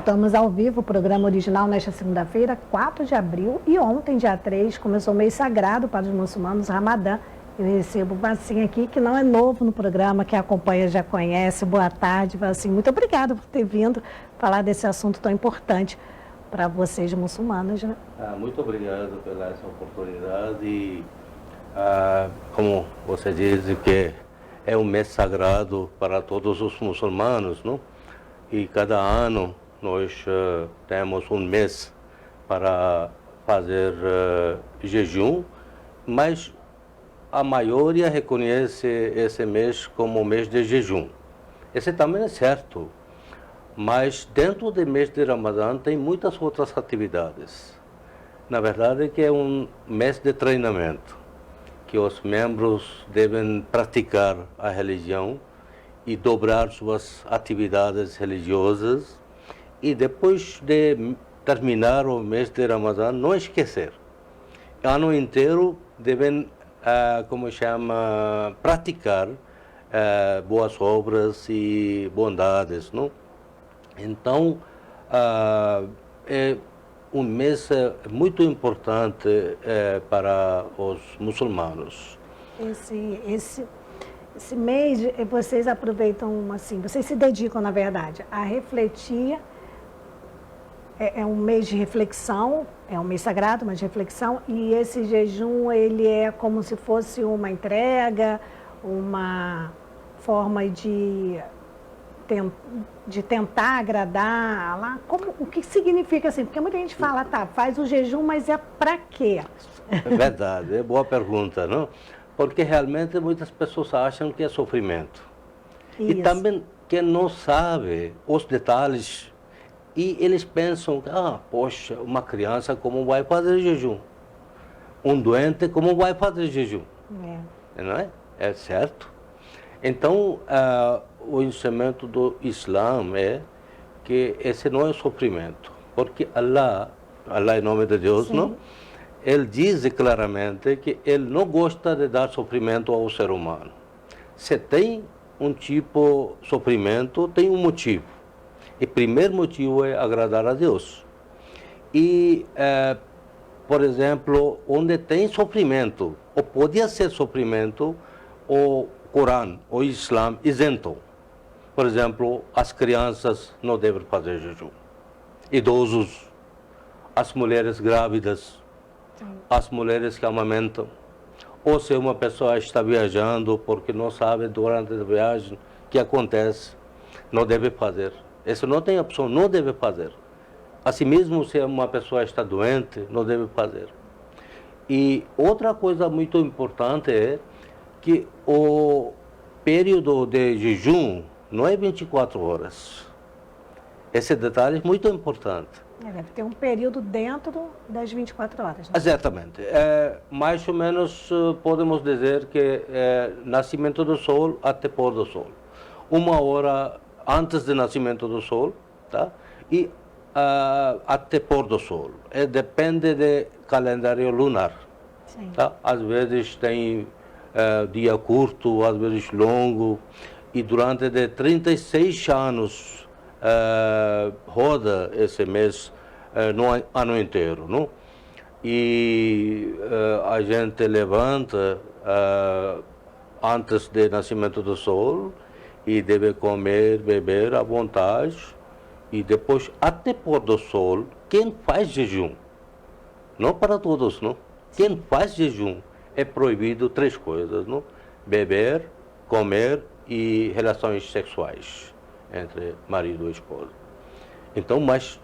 Voltamos ao vivo, o programa original nesta segunda-feira, 4 de abril, e ontem, dia 3, começou o mês sagrado para os muçulmanos, Ramadã. Eu recebo o Vassim aqui, que não é novo no programa, quem acompanha já conhece. Boa tarde, Vassim. Muito obrigada por ter vindo falar desse assunto tão importante para vocês muçulmanos, né? Muito obrigado pela essa oportunidade e, como você diz, que é um mês sagrado para todos os muçulmanos, não? E cada ano nós temos um mês para fazer jejum, mas a maioria reconhece esse mês como o mês de jejum. Esse também é certo, mas dentro do mês de Ramadã tem muitas outras atividades. Na verdade, que é um mês de treinamento, que os membros devem praticar a religião e dobrar suas atividades religiosas e depois de terminar o mês de Ramadã, não esquecer. O ano inteiro devem praticar boas obras e bondades, não? Então, é um mês muito importante para os muçulmanos. Esse mês, vocês aproveitam, assim, vocês se dedicam, na verdade, a refletir. É um mês de reflexão, é um mês sagrado, mas de reflexão, e esse jejum, ele é como se fosse uma entrega, uma forma de tentar agradar lá. O que significa assim? Porque muita gente fala, tá, faz o jejum, mas é para quê? É verdade, é boa pergunta, não? Porque realmente muitas pessoas acham que é sofrimento. Isso. E também que não sabe os detalhes. E eles pensam, poxa, uma criança como vai fazer jejum? Um doente como vai fazer jejum? Não é? É certo? Então, o ensinamento do Islã é que esse não é sofrimento. Porque Allah em nome de Deus, sim, não? Ele diz claramente que ele não gosta de dar sofrimento ao ser humano. Se tem um tipo de sofrimento, tem um motivo. E o primeiro motivo é agradar a Deus. E, por exemplo, onde tem sofrimento, ou podia ser sofrimento, o Corão, o Islã isentam. Por exemplo, as crianças não devem fazer jejum. Idosos, as mulheres grávidas, as mulheres que amamentam. Ou se uma pessoa está viajando porque não sabe durante a viagem o que acontece, não deve fazer. Isso não tem opção, não deve fazer. Assim mesmo, se uma pessoa está doente, não deve fazer. E outra coisa muito importante é que o período de jejum não é 24 horas. Esse detalhe é muito importante. Deve ter um período dentro das 24 horas. Né? Exatamente. Mais ou menos podemos dizer que nascimento do sol até pôr do sol. 1 hora antes do nascimento do sol, tá? E até pôr do sol. Depende do calendário lunar. Sim. Tá? Às vezes tem dia curto, às vezes longo, e durante 36 anos roda esse mês no ano inteiro, não? E a gente levanta antes do nascimento do sol e deve comer, beber à vontade, e depois até pôr do sol, quem faz jejum, não para todos, não? Quem faz jejum é proibido 3 coisas, não? Beber, comer e relações sexuais entre marido e esposa. Então, mas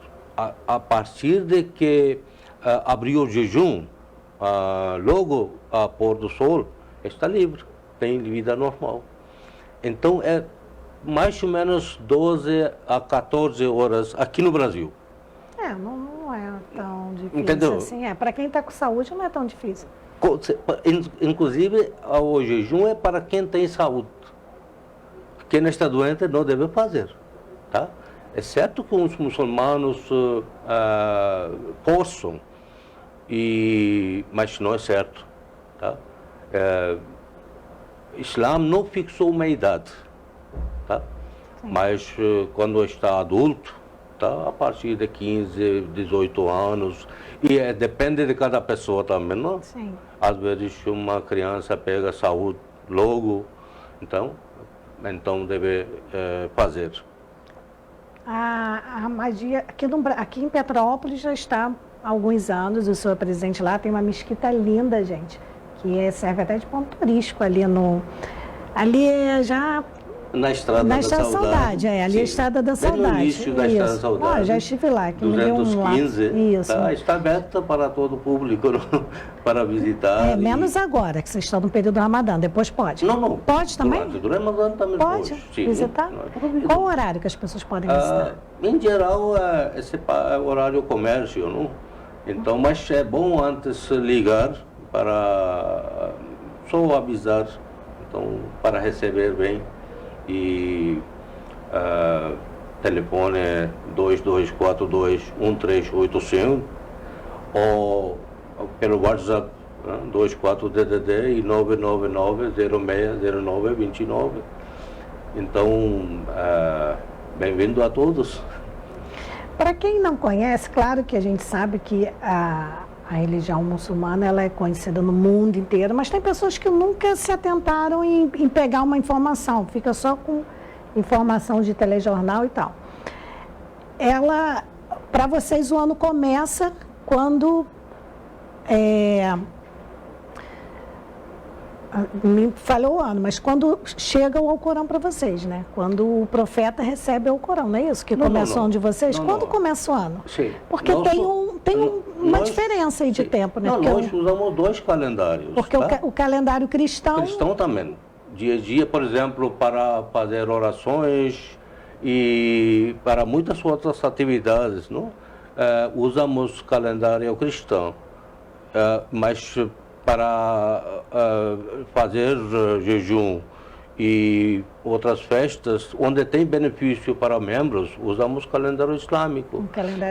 a partir de que abriu o jejum, logo a pôr do sol, está livre, tem vida normal. Então, é mais ou menos 12 a 14 horas aqui no Brasil. Não é tão difícil. Entendeu? Assim. Para quem está com saúde, não é tão difícil. Inclusive, o jejum é para quem tem saúde. Quem está doente não deve fazer. Tá? É certo que os muçulmanos possam, mas não é certo. Tá? Islã não fixou uma idade, tá? Mas quando está adulto, tá? A partir de 15, 18 anos. E depende de cada pessoa também, não? Sim. Às vezes uma criança pega saúde logo, então deve fazer. A magia, aqui em Petrópolis já está há alguns anos, o senhor é presidente lá, tem uma mesquita linda, gente, que serve até de ponto turístico ali já... Na Estrada da Saudade. Ali é a Estrada da Saudade. No início da Estrada da Saudade. Já estive lá. Que 215. Me deu Isso. Tá, está aberta para todo o público para visitar. Menos agora, que vocês estão no período do Ramadã. Depois pode? Não. Pode também? Durante o Ramadã também pode. Sim, visitar? Qual o horário que as pessoas podem visitar? Em geral, esse é horário comércio, não? Então, mas é bom antes ligar para só avisar, então, para receber bem. E telefone é 2242-1385 ou pelo WhatsApp 24DDD e 999-060929. Então, bem-vindo a todos. Para quem não conhece, claro que a gente sabe que a religião muçulmana ela é conhecida no mundo inteiro, mas tem pessoas que nunca se atentaram em pegar uma informação, fica só com informação de telejornal e tal. Para vocês, o ano começa quando me falhou o ano, mas quando chega o Alcorão para vocês, né? Quando o profeta recebe o Alcorão, não é isso? Que começa o ano de vocês? Quando começa o ano? Sim. Porque tem uma diferença aí de tempo, né? Nós usamos dois calendários. Porque o calendário cristão... Cristão também. Dia a dia, por exemplo, para fazer orações e para muitas outras atividades, não? Usamos calendário cristão. Mas para fazer jejum e outras festas, onde tem benefício para membros, usamos calendário islâmico.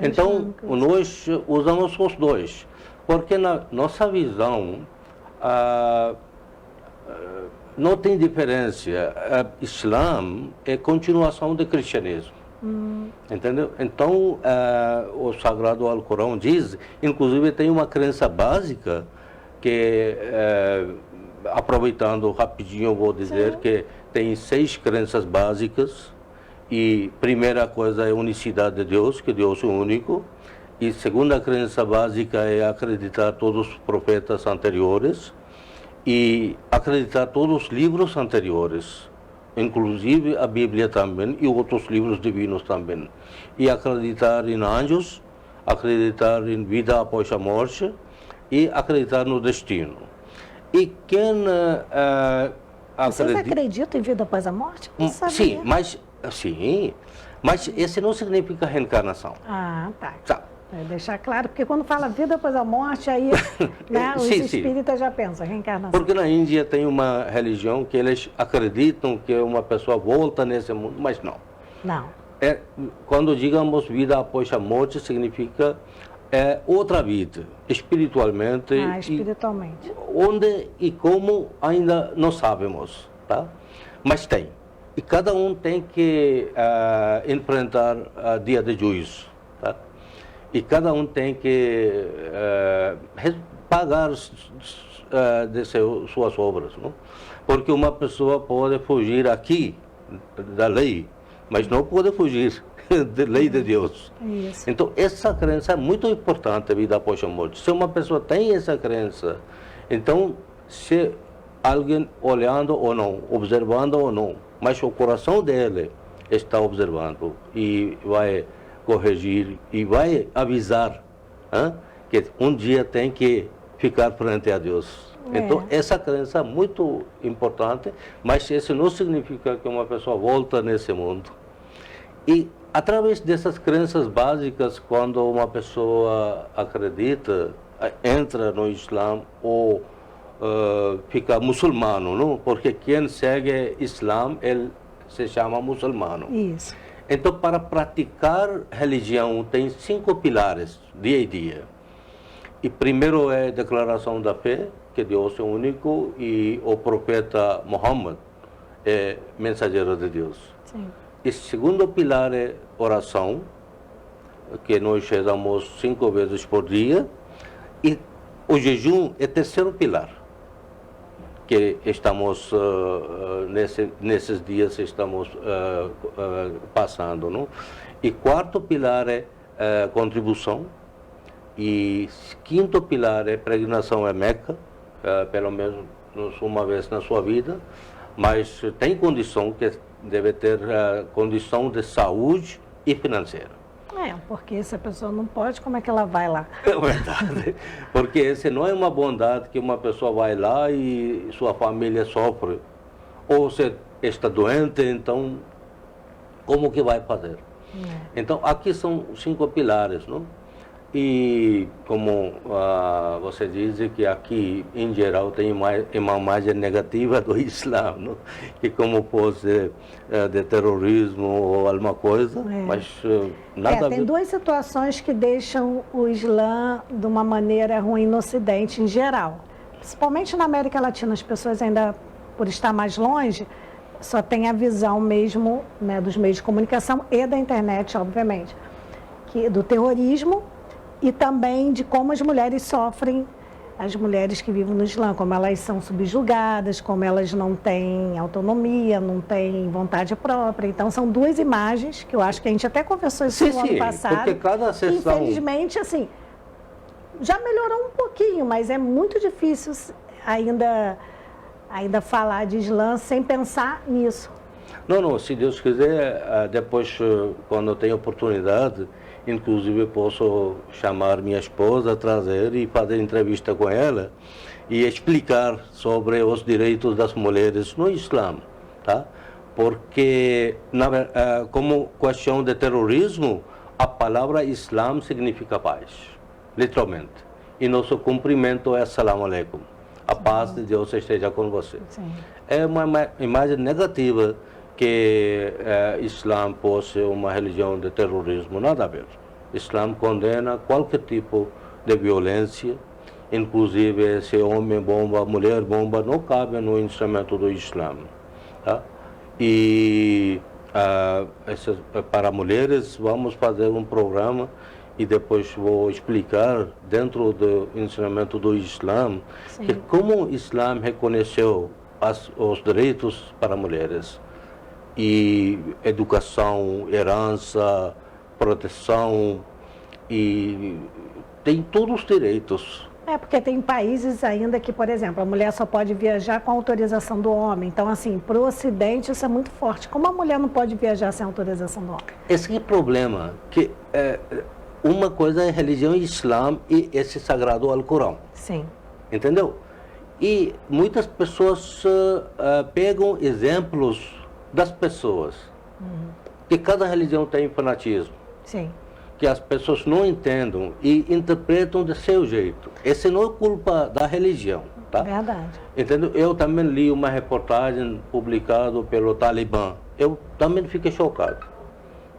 Então, nós usamos os dois, porque na nossa visão não tem diferença. Islã é continuação do cristianismo. Entendeu? Então, o Sagrado Alcorão diz, inclusive tem uma crença básica, que, aproveitando rapidinho, eu vou dizer que tem 6 crenças básicas, e primeira coisa é a unicidade de Deus, que Deus é único, e segunda crença básica é acreditar todos os profetas anteriores, e acreditar todos os livros anteriores, inclusive a Bíblia também, e outros livros divinos também, e acreditar em anjos, acreditar em vida após a morte, e acreditar no destino. E quem Vocês acreditam em vida após a morte? Não sabia. Sim, mas esse não significa reencarnação. Tá. Deixar claro, porque quando fala vida após a morte, aí né, os espíritas já pensam, reencarnação. Porque na Índia tem uma religião que eles acreditam que uma pessoa volta nesse mundo, mas não. Não. Quando digamos vida após a morte, significa outra vida, espiritualmente. Espiritualmente. Onde e como ainda não sabemos, tá? Mas tem. E cada um tem que enfrentar dia de juízo, tá? E cada um tem que pagar de suas obras, não? Porque uma pessoa pode fugir aqui da lei, mas não pode fugir da lei de Deus. Isso. Então, essa crença é muito importante, a vida após a morte. Se uma pessoa tem essa crença, então, se alguém olhando ou não, observando ou não, mas o coração dele está observando e vai corrigir e vai avisar que um dia tem que ficar frente a Deus. Então, essa crença é muito importante, mas isso não significa que uma pessoa volta nesse mundo. E através dessas crenças básicas, quando uma pessoa acredita, entra no Islã ou fica muçulmano, não? Porque quem segue Islã, ele se chama muçulmano. Isso. Então, para praticar religião, tem 5 pilares, dia a dia. E primeiro é a declaração da fé, que Deus é único e o profeta Muhammad é mensageiro de Deus. Sim. E segundo pilar é oração, que nós rezamos 5 vezes por dia, e o jejum é terceiro pilar, que estamos, nesses dias estamos passando, não? E quarto pilar é contribuição, e quinto pilar é peregrinação a Meca, pelo menos uma vez na sua vida, mas tem condição que deve ter condição de saúde e financeira. Porque se a pessoa não pode, como é que ela vai lá? É verdade, porque esse não é uma bondade que uma pessoa vai lá e sua família sofre. Ou você está doente, então como que vai fazer? Então aqui são 5 pilares, não? E como você diz que aqui, em geral, tem uma imagem negativa do Islã, não? Que como fosse de terrorismo ou alguma coisa, mas nada a ver. Tem duas situações que deixam o Islã de uma maneira ruim no Ocidente, em geral. Principalmente na América Latina, as pessoas ainda, por estar mais longe, só têm a visão mesmo, né, dos meios de comunicação e da internet, obviamente, do terrorismo, e também de como as mulheres sofrem, as mulheres que vivem no Islã, como elas são subjugadas, como elas não têm autonomia, não têm vontade própria. Então, são duas imagens que eu acho que a gente até conversou isso no ano passado. Porque cada sessão... Infelizmente, assim, já melhorou um pouquinho, mas é muito difícil ainda falar de Islã sem pensar nisso. Não, se Deus quiser, depois, quando eu tenho oportunidade, inclusive posso chamar minha esposa, trazer e fazer entrevista com ela e explicar sobre os direitos das mulheres no Islã, tá? Porque, como questão de terrorismo, a palavra Islã significa paz, literalmente. E nosso cumprimento é Assalamu alaikum. A paz de Deus esteja com você. Sim. É uma imagem negativa que Islã fosse uma religião de terrorismo, nada a ver. Islã condena qualquer tipo de violência, inclusive se homem bomba, mulher bomba, não cabe no ensinamento do Islã. Tá? E para mulheres vamos fazer um programa e depois vou explicar dentro do ensinamento do Islã que como o Islã reconheceu os direitos para mulheres. E educação, herança, proteção, e tem todos os direitos. Porque tem países ainda que, por exemplo, a mulher só pode viajar com a autorização do homem. Então, assim, para o Ocidente isso é muito forte. Como a mulher não pode viajar sem autorização do homem? Esse é o problema, que uma coisa é religião islã e esse sagrado Alcorão. Sim. Entendeu? E muitas pessoas pegam exemplos das pessoas, que cada religião tem fanatismo. Sim. Que as pessoas não entendem e interpretam de seu jeito. Essa não é culpa da religião, tá? Verdade. Entendeu? Eu também li uma reportagem publicada pelo Talibã. Eu também fiquei chocado.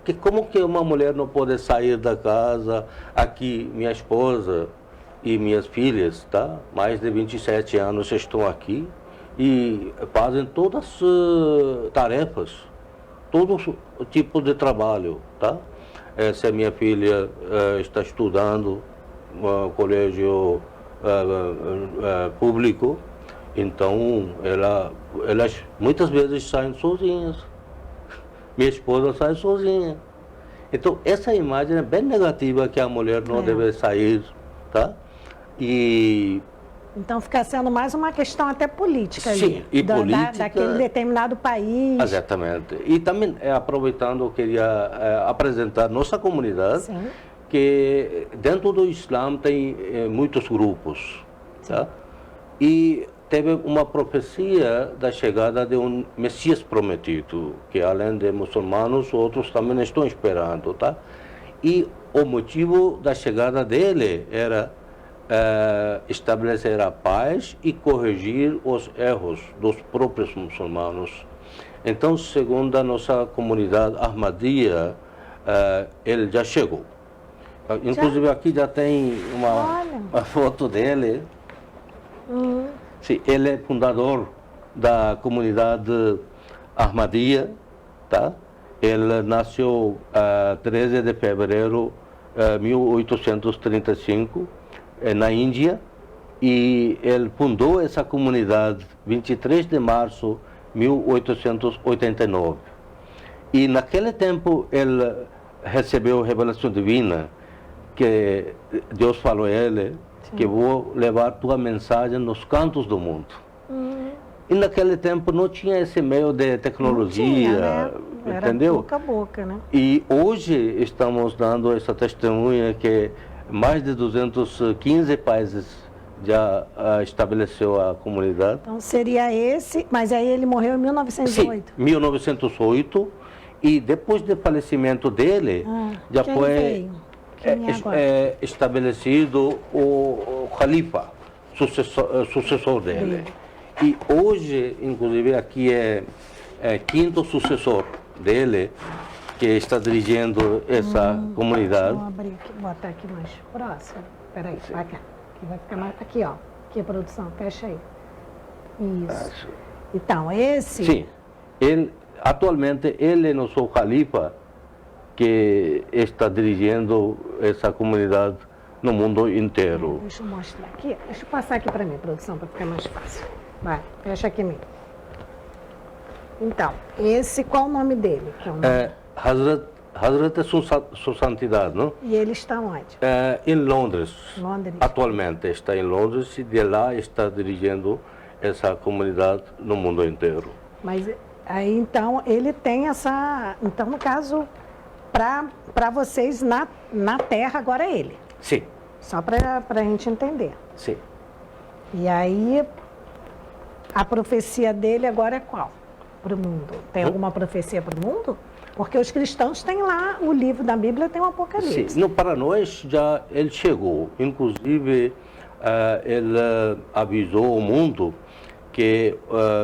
Que como que uma mulher não pode sair da casa? Aqui, minha esposa e minhas filhas, tá? Mais de 27 anos estão aqui e fazem todas as tarefas, todo tipo de trabalho, tá? Se a minha filha está estudando no colégio público, então elas muitas vezes saem sozinhas. Minha esposa sai sozinha. Então essa imagem é bem negativa, que a mulher não deve sair, tá? Então fica sendo mais uma questão até política. Sim, e política daquele determinado país. Exatamente. E também, aproveitando, eu queria apresentar nossa comunidade. Sim. Que dentro do Islã tem muitos grupos. Tá? E teve uma profecia da chegada de um Messias prometido, que além de muçulmanos, outros também estão esperando. Tá? E o motivo da chegada dele era estabelecer a paz e corrigir os erros dos próprios muçulmanos. Então, segundo a nossa comunidade Ahmadiyya, ele já chegou. Inclusive aqui já tem uma foto dele. Sim, ele é fundador da comunidade Ahmadiyya, tá? Ele nasceu 13 de fevereiro 1835, na Índia, e ele fundou essa comunidade 23 de março de 1889. E naquele tempo ele recebeu a revelação divina, que Deus falou a ele, que vou levar tua mensagem nos cantos do mundo. E naquele tempo não tinha esse meio de tecnologia, não tinha, né? Entendeu? Era boca a boca, né? E hoje estamos dando essa testemunha que mais de 215 países já estabeleceu a comunidade. Então seria esse, mas aí ele morreu em 1908. Sim, 1908, e depois do falecimento dele, já quem foi veio? Quem é agora? estabelecido o Khalifa, sucessor dele. E hoje, inclusive, aqui é quinto sucessor dele, que está dirigindo essa comunidade. Vou abrir aqui, botar aqui mais próximo. Peraí, vai cá. Aqui vai ficar mais. Aqui, ó. Aqui a produção, fecha aí. Isso. Então, esse. Sim. Atualmente, ele é nosso Khalifa, que está dirigindo essa comunidade no mundo inteiro. Deixa eu mostrar aqui. Deixa eu passar aqui para mim, produção, para ficar mais fácil. Vai, fecha aqui mesmo. Então, esse, qual o nome dele? Que é o nome? Hazrat é sua santidade, não? E ele está onde? Em Londres. Londres. Atualmente está em Londres e de lá está dirigindo essa comunidade no mundo inteiro. Mas aí, então, ele tem essa... Então, no caso, para vocês na Terra, agora é ele. Sim. Só para a gente entender. Sim. E aí, a profecia dele agora é qual? Para o mundo. Tem alguma profecia para o mundo? Porque os cristãos têm lá, o livro da Bíblia tem o Apocalipse. Sim. No, para nós, já ele chegou. Inclusive, ele avisou o mundo que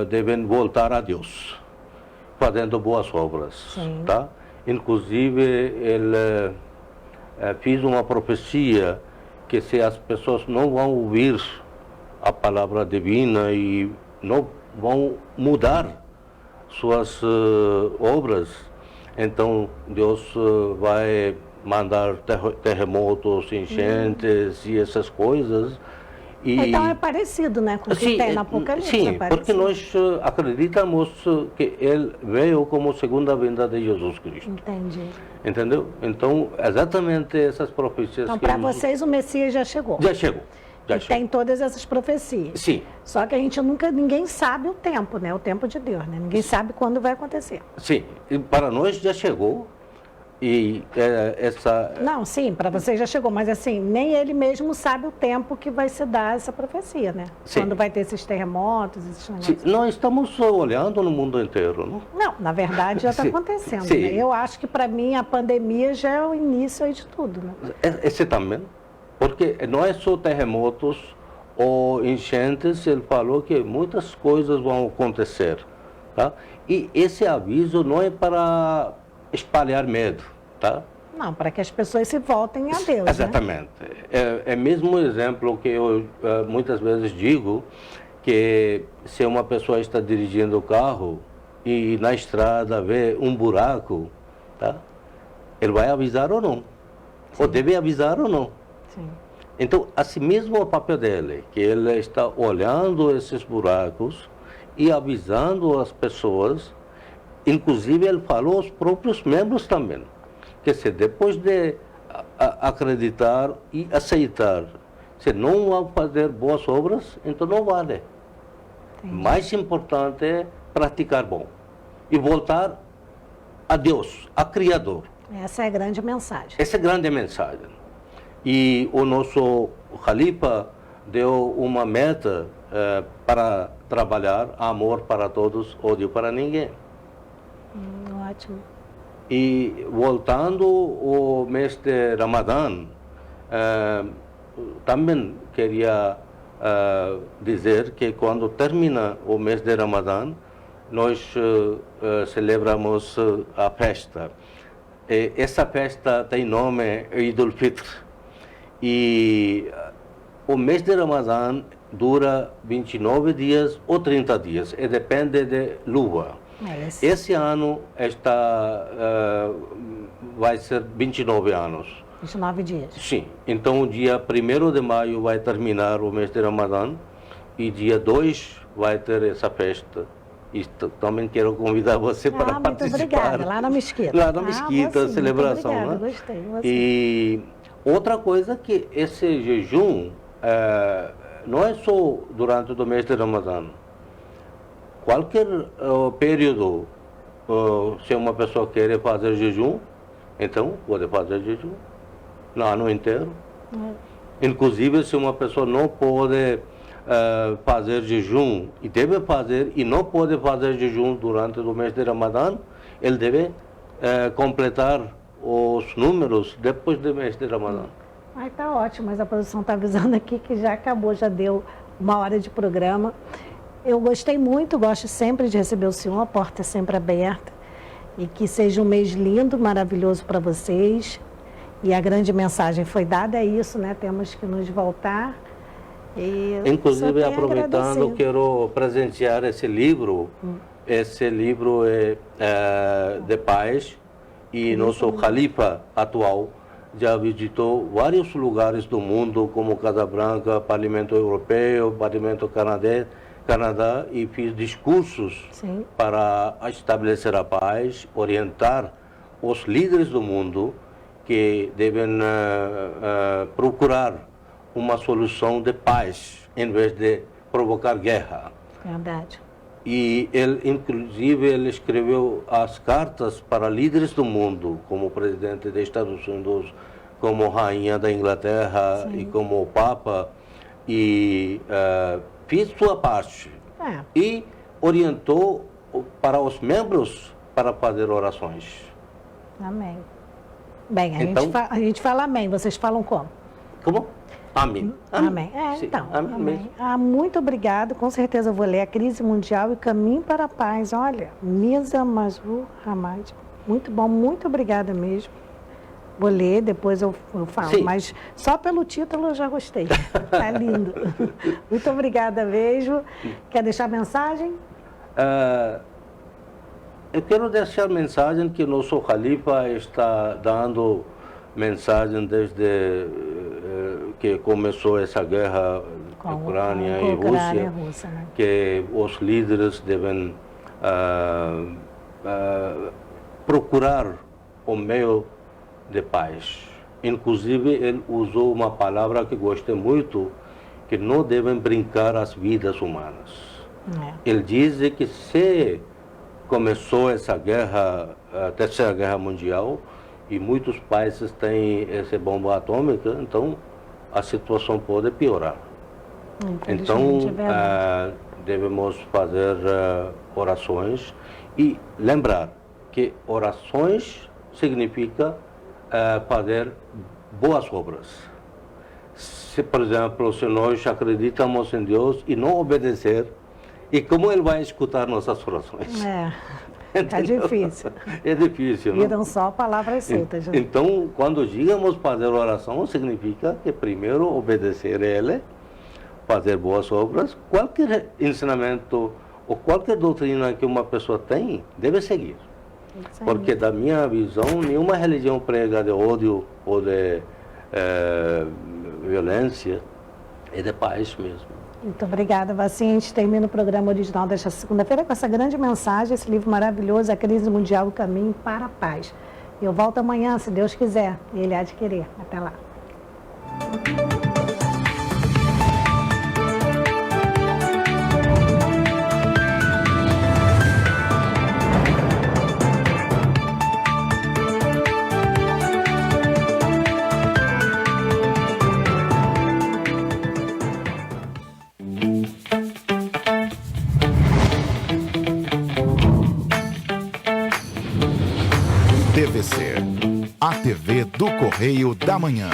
devem voltar a Deus, fazendo boas obras. Sim. Tá? Inclusive, ele fez uma profecia que se as pessoas não vão ouvir a palavra divina e não vão mudar suas obras, então Deus vai mandar terremotos, enchentes e essas coisas. E, então é parecido, né, com o que tem no Apocalipse. Sim, porque nós acreditamos que ele veio como segunda vinda de Jesus Cristo. Entendi. Entendeu? Então, exatamente essas profecias. Então, para vocês, o Messias já chegou. Já chegou. Já chegou. Tem todas essas profecias. Sim. Só que a gente ninguém sabe o tempo, né? O tempo de Deus, né? Ninguém sabe quando vai acontecer. Sim. E para nós já chegou. E essa... Não, sim, para vocês já chegou, mas assim, nem ele mesmo sabe o tempo que vai se dar essa profecia, né? Sim. Quando vai ter esses terremotos, esses negócios. Sim, nós estamos olhando no mundo inteiro, não? Não, na verdade já está acontecendo. Sim. Né? Eu acho que para mim a pandemia já é o início aí de tudo, né? Esse também, porque não é só terremotos ou enchentes, ele falou que muitas coisas vão acontecer, tá? E esse aviso não é para espalhar medo, tá? Não, para que as pessoas se voltem a Deus. Exatamente. Né? É mesmo exemplo que eu muitas vezes digo, que se uma pessoa está dirigindo o carro e na estrada vê um buraco, tá? Ele vai avisar ou não? Sim. Ou deve avisar ou não? Sim. Então, assim mesmo o papel dele, que ele está olhando esses buracos e avisando as pessoas. Inclusive, ele falou aos próprios membros também, que se depois de acreditar e aceitar, se não vão fazer boas obras, então não vale. Entendi. Mais importante é praticar bom e voltar a Deus, a Criador. Essa é a grande mensagem. Essa é a grande mensagem. E o nosso Khalifa deu uma meta para trabalhar, amor para todos, ódio para ninguém. Ótimo. E voltando ao mês de Ramadã, também queria dizer que quando termina o mês de Ramadã, nós celebramos a festa. E essa festa tem nome Eid al-Fitr. E o mês de Ramadã dura 29 dias ou 30 dias, e depende de lua. Esse ano vai ser 29 anos. 29 dias. Sim. Então, o dia 1º de maio vai terminar o mês de Ramadã e dia 2 vai ter essa festa. E também quero convidar você para muito participar. Obrigada, lá na Mesquita. Lá na Mesquita, celebração. Muito obrigada, né? Gostei. E outra coisa que esse jejum não é só durante o mês de Ramadã. Qualquer período, se uma pessoa quer fazer jejum, então pode fazer jejum no ano inteiro. Inclusive, se uma pessoa não pode fazer jejum e deve fazer e não pode fazer jejum durante o mês de Ramadã, ele deve completar os números depois do mês de Ramadã. Tá ótimo, mas a produção está avisando aqui que já acabou, já deu 1 hora de programa. Eu gostei muito, gosto sempre de receber o senhor, a porta é sempre aberta. E que seja um mês lindo, maravilhoso para vocês. E a grande mensagem foi dada, é isso, né? Temos que nos voltar. E inclusive, aproveitando, quero presentear esse livro. Esse livro é de paz e nosso califa atual já visitou vários lugares do mundo, como Casa Branca, Parlamento Europeu, Parlamento Canadá, e fiz discursos para estabelecer a paz, orientar os líderes do mundo que devem procurar uma solução de paz, em vez de provocar guerra. Verdade. E ele, inclusive, ele escreveu as cartas para líderes do mundo, como o presidente dos Estados Unidos, como rainha da Inglaterra e como o Papa, e fez sua parte. E orientou para os membros para fazer orações. Amém. Bem, então, a gente fala amém, vocês falam como? Como? Amém. Amém. Então, amém. Muito obrigado. Com certeza eu vou ler A Crise Mundial e Caminho para a Paz. Olha, Misa Masrur Hamad. Muito bom, muito obrigada mesmo. Vou ler, depois eu falo. Mas só pelo título eu já gostei. Tá lindo. Muito obrigada mesmo. Quer deixar mensagem? Eu quero deixar mensagem que nosso califa está dando mensagem desde que começou essa guerra Ucrânia e Rússia, né? Que os líderes devem procurar o meio de paz. Inclusive, ele usou uma palavra que gostei muito, que não devem brincar as vidas humanas. Ele diz que se começou essa guerra, a Terceira Guerra Mundial, e muitos países têm essa bomba atômica, então a situação pode piorar. Então, devemos fazer orações e lembrar que orações significa fazer boas obras. Se, por exemplo, se nós acreditamos em Deus e não obedecer, e como Ele vai escutar nossas orações? É difícil. É difícil, não? Viram só palavras soltas. Então, quando digamos fazer oração, significa que primeiro obedecer a Ele, fazer boas obras. Qualquer ensinamento ou qualquer doutrina que uma pessoa tem, deve seguir. Porque, da minha visão, nenhuma religião prega de ódio ou de violência, é de paz mesmo. Muito obrigada, Vacinha. A gente termina o programa original desta segunda-feira com essa grande mensagem, esse livro maravilhoso, A Crise Mundial, o Caminho para a Paz. Eu volto amanhã, se Deus quiser, e Ele há de querer. Até lá. TVC, a TV do Correio da Manhã.